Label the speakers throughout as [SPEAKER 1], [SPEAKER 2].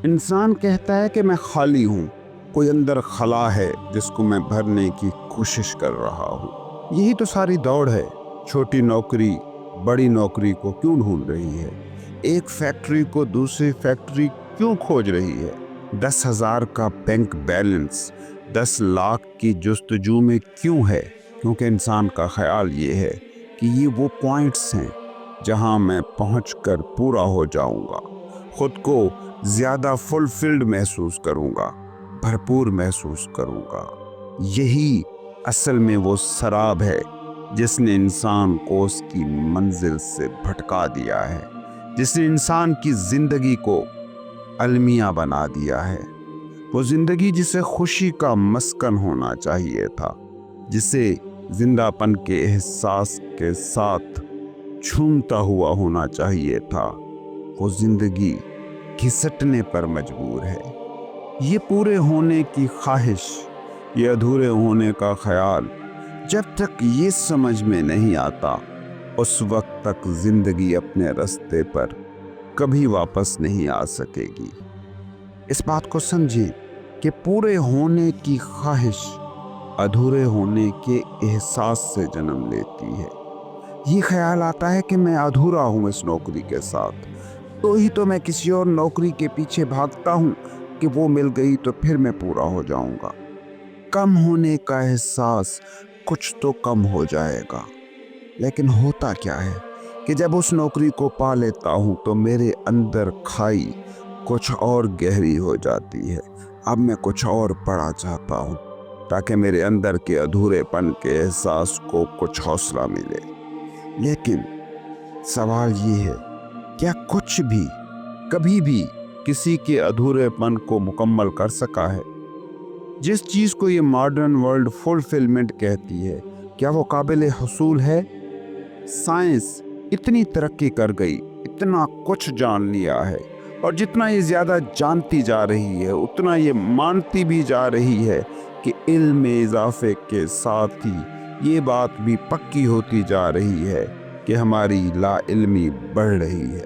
[SPEAKER 1] انسان کہتا ہے کہ میں خالی ہوں، کوئی اندر خلا ہے جس کو میں بھرنے کی کوشش کر رہا ہوں۔ یہی تو ساری دوڑ ہے۔ چھوٹی نوکری بڑی نوکری کو کیوں ڈھونڈ رہی ہے؟ ایک فیکٹری کو دوسری فیکٹری کیوں کھوج رہی ہے؟ 10,000 کا بینک بیلنس 10 لاکھ کی جستجو میں کیوں ہے؟ کیونکہ انسان کا خیال یہ ہے کہ یہ وہ پوائنٹس ہیں جہاں میں پہنچ کر پورا ہو جاؤں گا، خود کو زیادہ فلفلڈ محسوس کروں گا، بھرپور محسوس کروں گا۔ یہی اصل میں وہ سراب ہے جس نے انسان کو اس کی منزل سے بھٹکا دیا ہے، جس نے انسان کی زندگی کو المیہ بنا دیا ہے۔ وہ زندگی جسے خوشی کا مسکن ہونا چاہیے تھا، جسے زندہ پن کے احساس کے ساتھ جھومتا ہوا ہونا چاہیے تھا، وہ زندگی گھسٹنے پر مجبور ہے۔ یہ پورے ہونے کی خواہش، یہ ادھورے ہونے کا خیال جب تک یہ سمجھ میں نہیں آتا، اس وقت تک زندگی اپنے راستے پر کبھی واپس نہیں آ سکے گی۔ اس بات کو سمجھیں کہ پورے ہونے کی خواہش ادھورے ہونے کے احساس سے جنم لیتی ہے۔ یہ خیال آتا ہے کہ میں ادھورا ہوں اس نوکری کے ساتھ، تو ہی تو میں کسی اور نوکری کے پیچھے بھاگتا ہوں کہ وہ مل گئی تو پھر میں پورا ہو جاؤں گا۔ کم ہونے کا احساس کچھ تو کم ہو جائے گا، لیکن ہوتا کیا ہے کہ جب اس نوکری کو پا لیتا ہوں تو میرے اندر کھائی کچھ اور گہری ہو جاتی ہے۔ اب میں کچھ اور بڑا چاہتا ہوں تاکہ میرے اندر کے ادھورے پن کے احساس کو کچھ حوصلہ ملے۔ لیکن سوال یہ ہے، کیا کچھ بھی کبھی بھی کسی کے ادھورے پن کو مکمل کر سکا ہے؟ جس چیز کو یہ ماڈرن ورلڈ فلفلمنٹ کہتی ہے، کیا وہ قابل حصول ہے؟ سائنس اتنی ترقی کر گئی، اتنا کچھ جان لیا ہے، اور جتنا یہ زیادہ جانتی جا رہی ہے اتنا یہ مانتی بھی جا رہی ہے کہ علم میں اضافے کے ساتھ ہی یہ بات بھی پکی ہوتی جا رہی ہے کہ ہماری لا علمی بڑھ رہی ہے۔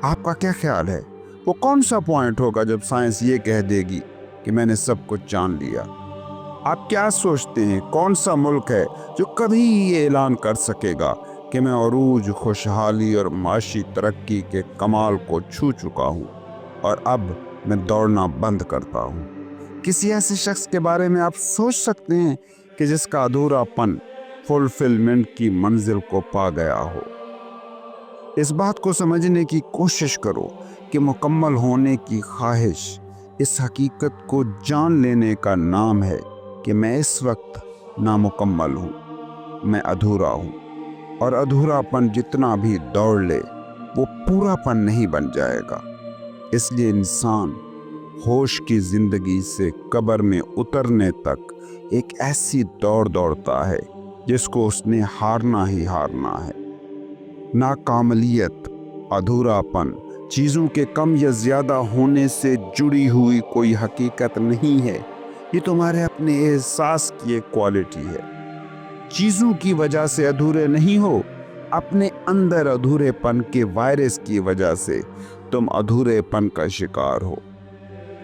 [SPEAKER 1] آپ کا کیا خیال ہے، وہ کون سا پوائنٹ ہوگا جب سائنس یہ کہہ دے گی کہ میں نے سب کچھ جان لیا؟ آپ کیا سوچتے ہیں کون سا ملک ہے جو کبھی یہ اعلان کر سکے گا کہ میں عروج، خوشحالی اور معاشی ترقی کے کمال کو چھو چکا ہوں اور اب میں دوڑنا بند کرتا ہوں؟ کسی ایسے شخص کے بارے میں آپ سوچ سکتے ہیں کہ جس کا ادھورا پن فلفلمنٹ کی منزل کو پا گیا ہو؟ اس بات کو سمجھنے کی کوشش کرو کہ مکمل ہونے کی خواہش اس حقیقت کو جان لینے کا نام ہے کہ میں اس وقت نامکمل ہوں، میں ادھورا ہوں، اور ادھورا پن جتنا بھی دوڑ لے وہ پورا پن نہیں بن جائے گا۔ اس لیے انسان ہوش کی زندگی سے قبر میں اترنے تک ایک ایسی دوڑ دوڑتا ہے جس کو اس نے ہارنا ہی ہارنا ہے۔ ناکاملیت، ادھورا پن چیزوں کے کم یا زیادہ ہونے سے جڑی ہوئی کوئی حقیقت نہیں ہے، یہ تمہارے اپنے احساس کی ایک کوالٹی ہے۔ چیزوں کی وجہ سے ادھورے نہیں ہو، اپنے اندر ادھورے پن کے وائرس کی وجہ سے تم ادھورے پن کا شکار ہو۔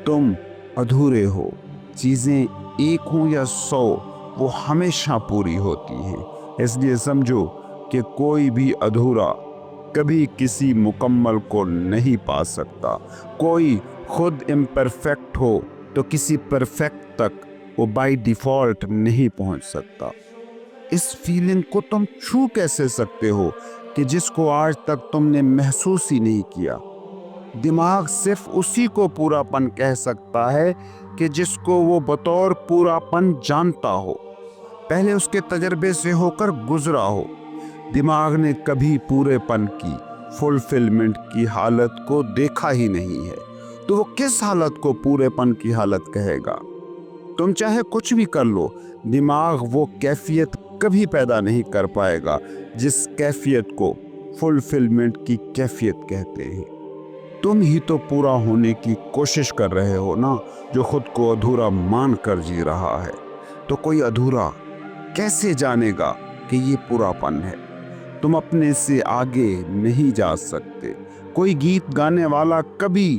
[SPEAKER 1] تم ادھورے ہو، چیزیں ایک ہوں یا 100 وہ ہمیشہ پوری ہوتی ہیں۔ اس لیے سمجھو کہ کوئی بھی ادھورا کبھی کسی مکمل کو نہیں پا سکتا۔ کوئی خود امپرفیکٹ ہو تو کسی پرفیکٹ تک وہ بائی ڈیفالٹ نہیں پہنچ سکتا۔ اس فیلنگ کو تم چھو کیسے سکتے ہو کہ جس کو آج تک تم نے محسوس ہی نہیں کیا؟ دماغ صرف اسی کو پورا پن کہہ سکتا ہے کہ جس کو وہ بطور پورا پن جانتا ہو، پہلے اس کے تجربے سے ہو کر گزرا ہو۔ دماغ نے کبھی پورے پن کی، فلفلمنٹ کی حالت کو دیکھا ہی نہیں ہے، تو وہ کس حالت کو پورے پن کی حالت کہے گا؟ تم چاہے کچھ بھی کر لو، دماغ وہ کیفیت کبھی پیدا نہیں کر پائے گا جس کیفیت کو فلفلمنٹ کی کیفیت کہتے ہیں۔ تم ہی تو پورا ہونے کی کوشش کر رہے ہو نا، جو خود کو ادھورا مان کر جی رہا ہے۔ تو کوئی ادھورا کیسے جانے گا کہ یہ پورا پن ہے؟ تم اپنے سے آگے نہیں جا سکتے۔ کوئی گیت گانے والا کبھی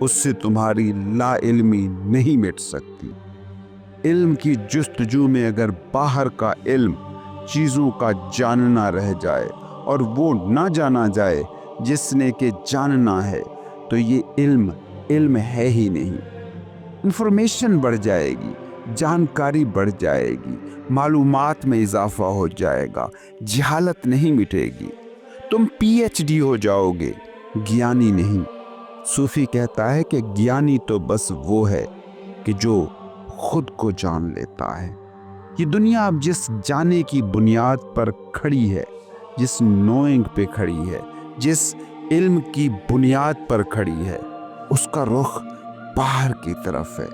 [SPEAKER 1] اس سے تمہاری لا علمی نہیں مٹ سکتی۔ علم کی جستجو میں اگر باہر کا علم چیزوں کا جاننا رہ جائے اور وہ نہ جانا جائے جس نے کہ جاننا ہے، تو یہ علم ہے ہی نہیں۔ انفارمیشن بڑھ جائے گی، جانکاری بڑھ جائے گی، معلومات میں اضافہ ہو جائے گا، جہالت نہیں مٹے گی، تم پی ایچ ڈی ہو جاؤ گے، گیانی نہیں۔ صوفی کہتا ہے کہ گیانی تو بس وہ ہے کہ جو خود کو جان لیتا ہے۔ یہ دنیا اب جس جانے کی بنیاد پر کھڑی ہے، جس نوئنگ پہ کھڑی ہے، جس علم کی بنیاد پر کھڑی ہے، اس کا رخ باہر کی طرف ہے۔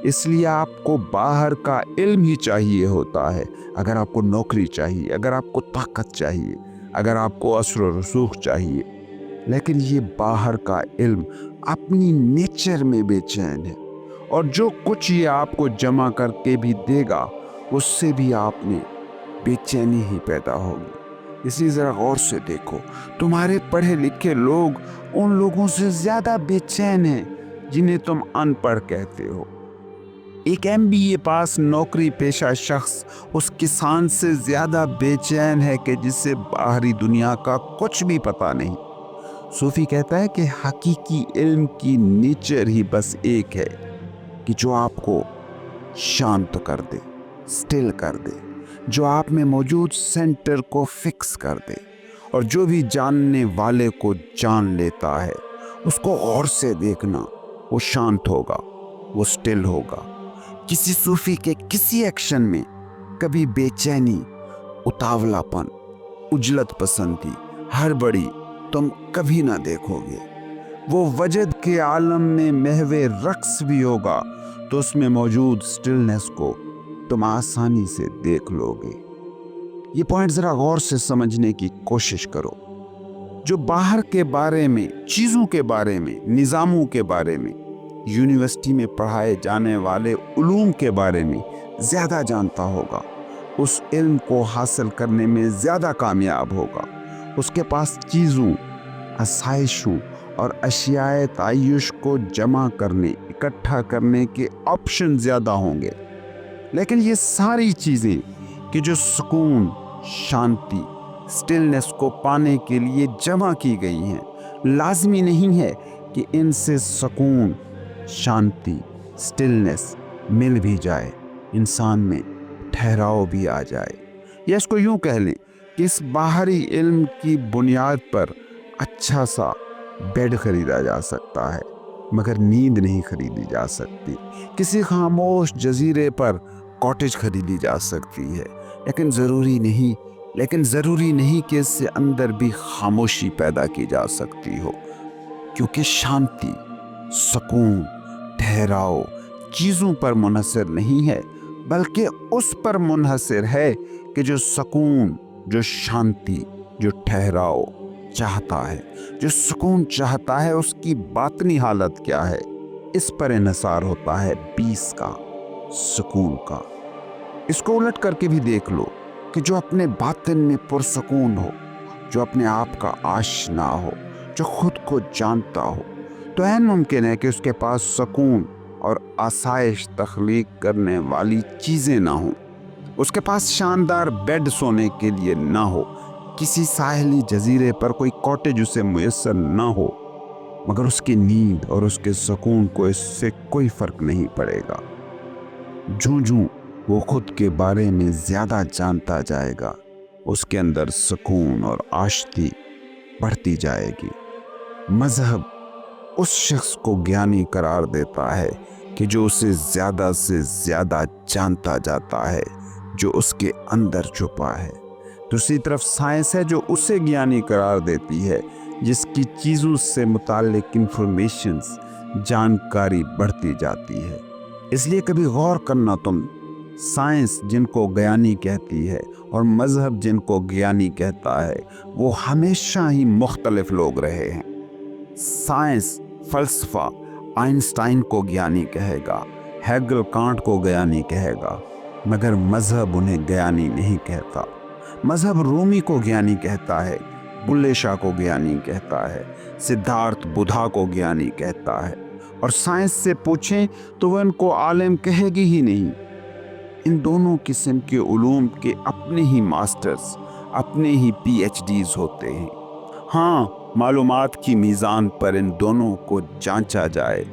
[SPEAKER 1] اس لیے آپ کو باہر کا علم ہی چاہیے ہوتا ہے اگر آپ کو نوکری چاہیے، اگر آپ کو طاقت چاہیے، اگر آپ کو اثر و رسوخ چاہیے۔ لیکن یہ باہر کا علم اپنی نیچر میں بے چین ہے، اور جو کچھ یہ آپ کو جمع کر کے بھی دے گا اس سے بھی آپ نے بے چینی ہی پیدا ہوگی۔ اسی ذرا غور سے دیکھو، تمہارے پڑھے لکھے لوگ ان لوگوں سے زیادہ بے چین ہیں جنہیں تم ان پڑھ کہتے ہو۔ ایک MBA پاس نوکری پیشہ شخص اس کسان سے زیادہ بے چین ہے کہ جسے باہری دنیا کا کچھ بھی پتہ نہیں۔ صوفی کہتا ہے کہ حقیقی علم کی نیچر ہی بس ایک ہے کہ جو آپ کو شانت کر دے، سٹل کر دے، جو آپ میں موجود سینٹر کو فکس کر دے، اور جو بھی جاننے والے کو جان لیتا ہے اس کو غور سے دیکھنا، وہ شانت ہوگا، وہ سٹل ہوگا۔ کسی صوفی کے کسی ایکشن میں کبھی بے چینی، اتاولا پن، عجلت پسندی، ہڑبڑی تم کبھی نہ دیکھو گے۔ وہ وجد کے عالم میں محو رقص بھی ہوگا تو اس میں موجود سٹلنس کو تم آسانی سے دیکھ لو گے۔ یہ پوائنٹ ذرا غور سے سمجھنے کی کوشش کرو۔ جو باہر کے بارے میں، چیزوں کے بارے میں، نظاموں کے بارے میں، یونیورسٹی میں پڑھائے جانے والے علوم کے بارے میں زیادہ جانتا ہوگا، اس علم کو حاصل کرنے میں زیادہ کامیاب ہوگا۔ اس کے پاس چیزوں، آسائشوں اور اشیاء تعیش کو جمع کرنے، اکٹھا کرنے کے آپشن زیادہ ہوں گے۔ لیکن یہ ساری چیزیں کہ جو سکون، شانتی، سٹلنس کو پانے کے لیے جمع کی گئی ہیں، لازمی نہیں ہے کہ ان سے سکون، شانتی، سٹلنس مل بھی جائے، انسان میں ٹھہراؤ بھی آ جائے۔ یا اس کو یوں کہہ لیں کہ اس باہری علم کی بنیاد پر اچھا سا بیڈ خریدا جا سکتا ہے، مگر نیند نہیں خریدی جا سکتی۔ کسی خاموش جزیرے پر کاٹیج خریدی جا سکتی ہے، لیکن ضروری نہیں کہ اس سے اندر بھی خاموشی پیدا کی جا سکتی ہو، کیونکہ شانتی، سکون، ٹھہراؤ چیزوں پر منحصر نہیں ہے، بلکہ اس پر منحصر ہے کہ جو سکون، جو شانتی، جو ٹھہراؤ چاہتا ہے، جو سکون چاہتا ہے، اس کی باطنی حالت کیا ہے، اس پر انحصار ہوتا ہے پیس کا، سکون کا۔ اس کو الٹ کر کے بھی دیکھ لو کہ جو اپنے باطن میں پرسکون ہو، جو اپنے آپ کا آشنا ہو، جو خود کو جانتا ہو، تو عین ممکن ہے کہ اس کے پاس سکون اور آسائش تخلیق کرنے والی چیزیں نہ ہوں، اس کے پاس شاندار بیڈ سونے کے لیے نہ ہو، کسی ساحلی جزیرے پر کوئی کاٹیج اسے میسر نہ ہو، مگر اس کی نیند اور اس کے سکون کو اس سے کوئی فرق نہیں پڑے گا۔ جوں وہ خود کے بارے میں زیادہ جانتا جائے گا، اس کے اندر سکون اور آشتی بڑھتی جائے گی۔ مذہب اس شخص کو گیانی قرار دیتا ہے کہ جو اسے زیادہ سے زیادہ جانتا جاتا ہے، جو اس کے اندر چھپا ہے۔ دوسری طرف سائنس ہے جو اسے گیانی قرار دیتی ہے جس کی چیزوں سے متعلق انفارمیشنز، جانکاری بڑھتی جاتی ہے۔ اس لیے کبھی غور کرنا تم، سائنس جن کو گیانی کہتی ہے اور مذہب جن کو گیانی کہتا ہے، وہ ہمیشہ ہی مختلف لوگ رہے ہیں۔ سائنس، فلسفہ آئنسٹائن کو گیانی کہے گا، ہیگل کانٹ کو گیانی کہے گا، مگر مذہب انہیں گیانی نہیں کہتا۔ مذہب رومی کو گیانی کہتا ہے، بلے شاہ کو گیانی کہتا ہے، سدھارتھ بدھا کو گیانی کہتا ہے، اور سائنس سے پوچھیں تو وہ ان کو عالم کہے گی ہی نہیں۔ ان دونوں قسم کے علوم کے اپنے ہی ماسٹرز، اپنے ہی پی ایچ ڈیز ہوتے ہیں۔ ہاں، معلومات کی میزان پر ان دونوں کو جانچا جائے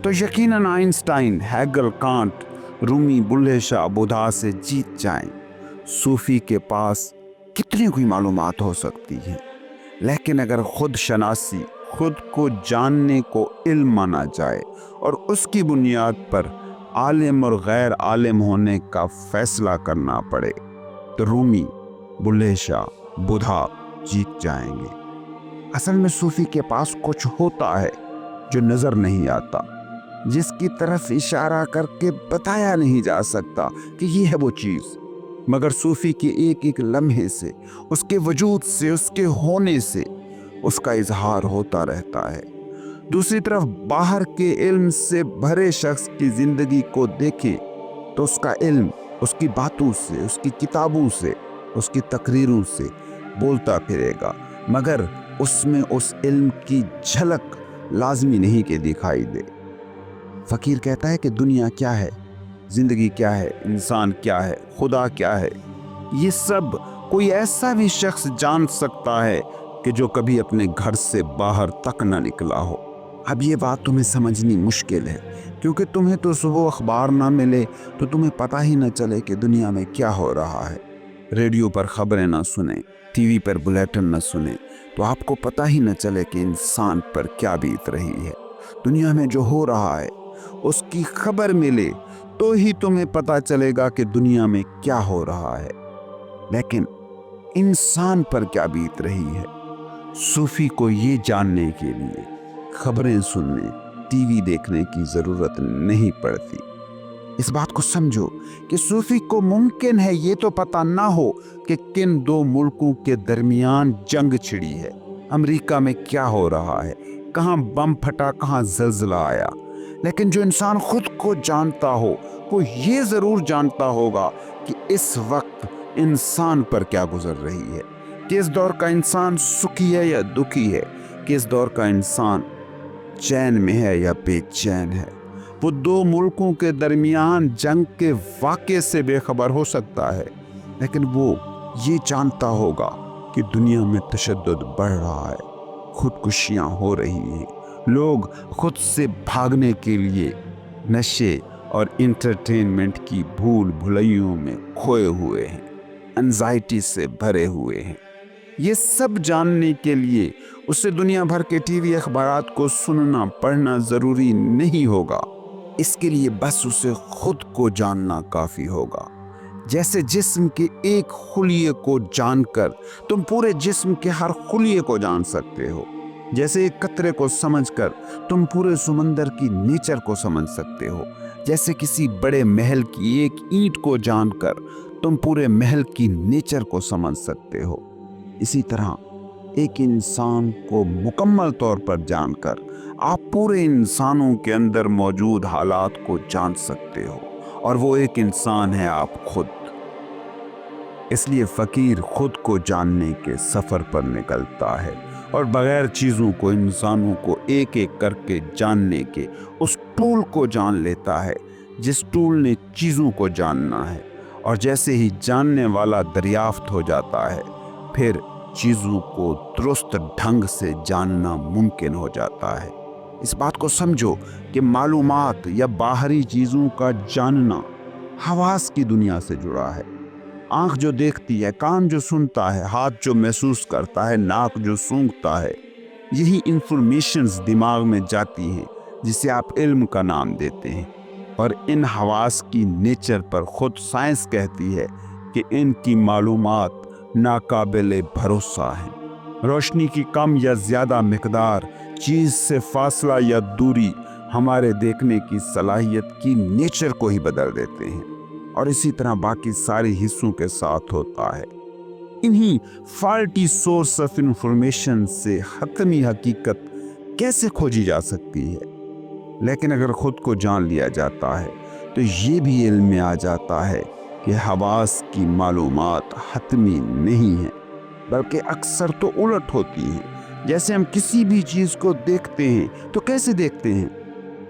[SPEAKER 1] تو یقیناً آئنسٹائن، ہیگل، کانٹ، رومی، بلے شاہ، بدھا سے جیت جائیں۔ صوفی کے پاس کتنی کوئی معلومات ہو سکتی ہیں، لیکن اگر خود شناسی، خود کو جاننے کو علم مانا جائے اور اس کی بنیاد پر عالم اور غیر عالم ہونے کا فیصلہ کرنا پڑے تو رومی، بلے شاہ، بدھا جیت جائیں گے۔ اصل میں صوفی کے پاس کچھ ہوتا ہے جو نظر نہیں آتا، جس کی طرف اشارہ کر کے بتایا نہیں جا سکتا کہ یہ ہے وہ چیز، مگر صوفی کے ایک ایک لمحے سے، اس کے وجود سے، اس کے ہونے سے اس کا اظہار ہوتا رہتا ہے۔ دوسری طرف باہر کے علم سے بھرے شخص کی زندگی کو دیکھیں تو اس کا علم اس کی باتوں سے، اس کی کتابوں سے، اس کی تقریروں سے بولتا پھرے گا، مگر اس میں اس علم کی جھلک لازمی نہیں کہ دکھائی دے۔ فقیر کہتا ہے کہ دنیا کیا ہے، زندگی کیا ہے، انسان کیا ہے، خدا کیا ہے، یہ سب کوئی ایسا بھی شخص جان سکتا ہے کہ جو کبھی اپنے گھر سے باہر تک نہ نکلا ہو۔ اب یہ بات تمہیں سمجھنی مشکل ہے، کیونکہ تمہیں تو صبح اخبار نہ ملے تو تمہیں پتہ ہی نہ چلے کہ دنیا میں کیا ہو رہا ہے۔ ریڈیو پر خبریں نہ سنیں، ٹی وی پر بلیٹن نہ سنیں تو آپ کو پتہ ہی نہ چلے کہ انسان پر کیا بیت رہی ہے۔ دنیا میں جو ہو رہا ہے اس کی خبر ملے تو ہی تمہیں پتہ چلے گا کہ دنیا میں کیا ہو رہا ہے، لیکن انسان پر کیا بیت رہی ہے۔ صوفی کو یہ جاننے کے لیے خبریں سننے، ٹی وی دیکھنے کی ضرورت نہیں پڑتی۔ اس بات کو سمجھو کہ صوفی کو ممکن ہے یہ تو پتہ نہ ہو کہ کن دو ملکوں کے درمیان جنگ چھڑی ہے، امریکہ میں کیا ہو رہا ہے، کہاں بم پھٹا، کہاں زلزلہ آیا، لیکن جو انسان خود کو جانتا ہو وہ یہ ضرور جانتا ہوگا کہ اس وقت انسان پر کیا گزر رہی ہے، کہ اس دور کا انسان سکھی ہے یا دکھی ہے، کہ اس دور کا انسان چین میں ہے یا بے چین ہے۔ وہ دو ملکوں کے درمیان جنگ کے واقعے سے بے خبر ہو سکتا ہے، لیکن وہ یہ جانتا ہوگا کہ دنیا میں تشدد بڑھ رہا ہے، خودکشیاں ہو رہی ہیں، لوگ خود سے بھاگنے کے لیے نشے اور انٹرٹینمنٹ کی بھول بھلائیوں میں کھوئے ہوئے ہیں، انزائٹی سے بھرے ہوئے ہیں۔ یہ سب جاننے کے لیے اسے دنیا بھر کے ٹی وی اخبارات کو سننا پڑھنا ضروری نہیں ہوگا، اس کے لیے بس اسے خود کو جاننا کافی ہوگا۔ جیسے جسم کے ایک خلیے کو جان کر تم پورے جسم کے ہر خلیے کو جان سکتے ہو، جیسے ایک قطرے کو سمجھ کر تم پورے سمندر کی نیچر کو سمجھ سکتے ہو، جیسے کسی بڑے محل کی ایک اینٹ کو جان کر تم پورے محل کی نیچر کو سمجھ سکتے ہو، اسی طرح ایک انسان کو مکمل طور پر جان کر آپ پورے انسانوں کے اندر موجود حالات کو جان سکتے ہو، اور وہ ایک انسان ہے آپ خود۔ اس لیے فقیر خود کو جاننے کے سفر پر نکلتا ہے اور بغیر چیزوں کو، انسانوں کو ایک ایک کر کے جاننے کے اس ٹول کو جان لیتا ہے جس ٹول نے چیزوں کو جاننا ہے، اور جیسے ہی جاننے والا دریافت ہو جاتا ہے پھر چیزوں کو درست ڈھنگ سے جاننا ممکن ہو جاتا ہے۔ اس بات کو سمجھو کہ معلومات یا باہری چیزوں کا جاننا حواس کی دنیا سے جڑا ہے۔ آنکھ جو دیکھتی ہے، کان جو سنتا ہے، ہاتھ جو محسوس کرتا ہے، ناک جو سونگھتا ہے، یہی انفارمیشنز دماغ میں جاتی ہیں جسے آپ علم کا نام دیتے ہیں، اور ان حواس کی نیچر پر خود سائنس کہتی ہے کہ ان کی معلومات ناقابل بھروسہ ہیں۔ روشنی کی کم یا زیادہ مقدار، چیز سے فاصلہ یا دوری ہمارے دیکھنے کی صلاحیت کی نیچر کو ہی بدل دیتے ہیں، اور اسی طرح باقی ساری حصوں کے ساتھ ہوتا ہے۔ انہی فالٹی سورس آف انفارمیشن سے حتمی حقیقت کیسے کھوجی جا سکتی ہے؟ لیکن اگر خود کو جان لیا جاتا ہے تو یہ بھی علم میں آ جاتا ہے کہ حواس کی معلومات حتمی نہیں ہیں، بلکہ اکثر تو الٹ ہوتی ہیں۔ جیسے ہم کسی بھی چیز کو دیکھتے ہیں تو کیسے دیکھتے ہیں؟